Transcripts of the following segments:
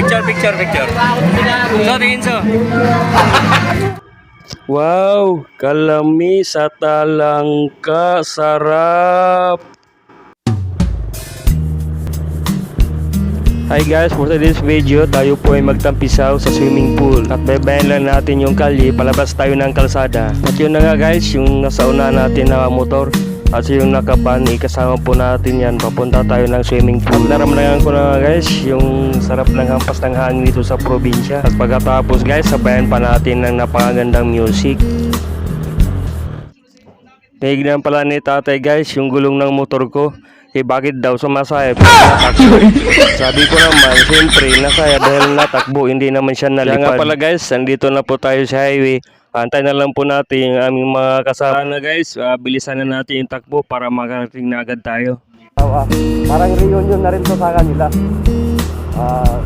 Picture. So, tingin so. Wow, kalami sa talangka, sarap. Hi guys, for today's video, tayo po ay magtampisaw sa swimming pool at baybayin lang natin yung kalye, palabas tayo ng kalsada. At yun na nga guys, yung nasa una natin na motor at yung nakaban, ikasama po natin yan, papunta tayo ng swimming pool. Naramdaman ko na nga guys, yung sarap ng hampas ng hangin dito sa probinsya. At pagkatapos guys, sabayan pa natin ng napakagandang music. Nahignan pala ni tatay guys yung gulong ng motor ko. Bakit daw sumasayad? Sabi ko naman, siyempre nasaya dahil natakbo, hindi naman siya nalipad. Kaya nga pala guys, andito na po tayo sa highway. Antay na lang po natin yung aming mga kasama na guys. Bilisan na natin yung takbo para makarating na agad tayo. Parang reunion na rin to sa kanila.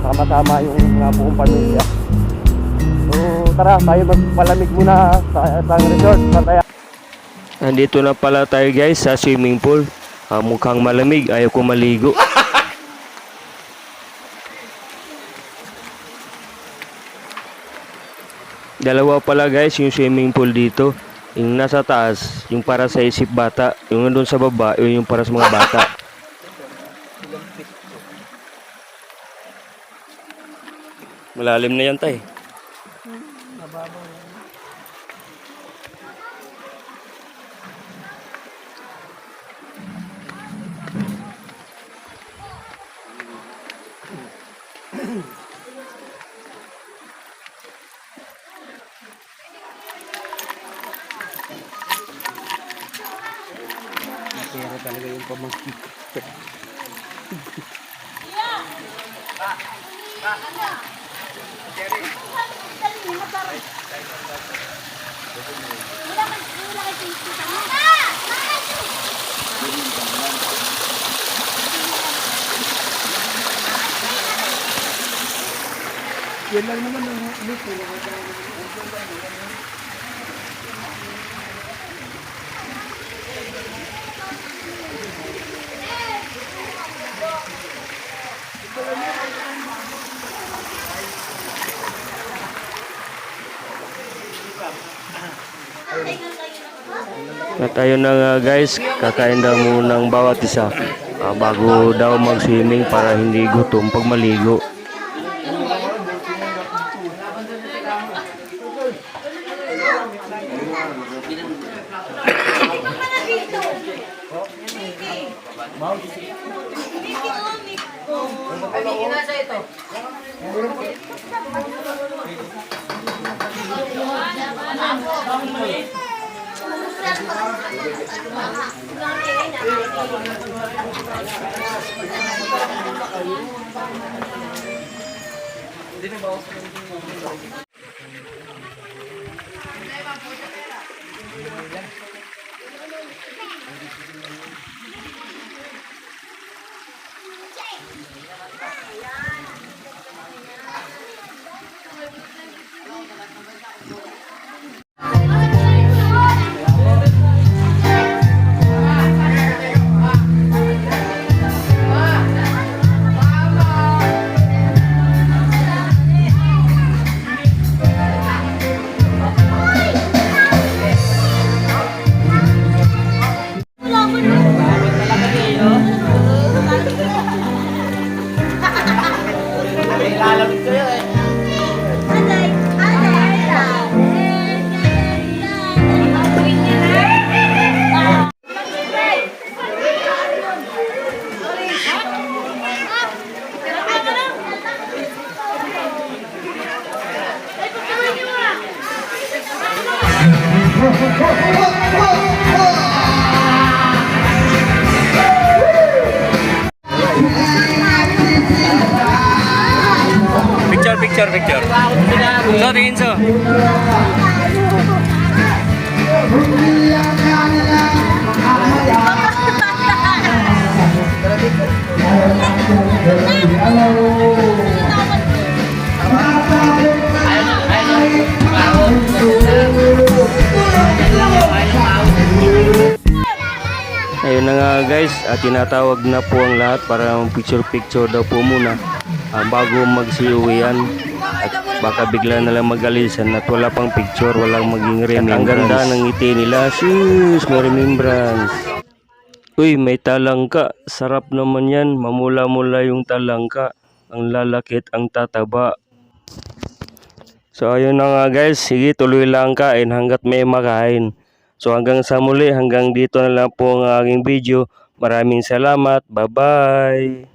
Sama-sama yung mga buong pamilya. So tara, tayo magpalamig muna sa resort. Andito na pala tayo guys sa swimming pool. Mukhang malamig, ayaw ko maligo. Dalawa pala guys yung swimming pool dito. Yung nasa taas, yung para sa isip bata. Yung nandun sa baba, yung para sa mga bata. Malalim na yan tay. Pero talaga yung pamangkin. Yan lang naman ang luto. At ayun na nga guys, kakain daw muna ng bawat isa bago daw mag-swimming para hindi gutom pag maligo. Picture. So, tingin so. Ayun na nga guys, tinatawag na po ang lahat para picture daw po muna. bago magsiuwian. At baka bigla na lang mag-alisan at wala pang picture, walang maging remembrance. At ang ganda ng ngiti nila, sus, may remembrance. Uy, may talangka. Sarap naman yan. Mamula-mula yung talangka. Ang lalakit, ang tataba. So ayun na nga guys. Sige, tuloy lang kain hanggat may makain. So hanggang sa muli, hanggang dito na lang po ang aking video. Maraming salamat. Bye-bye.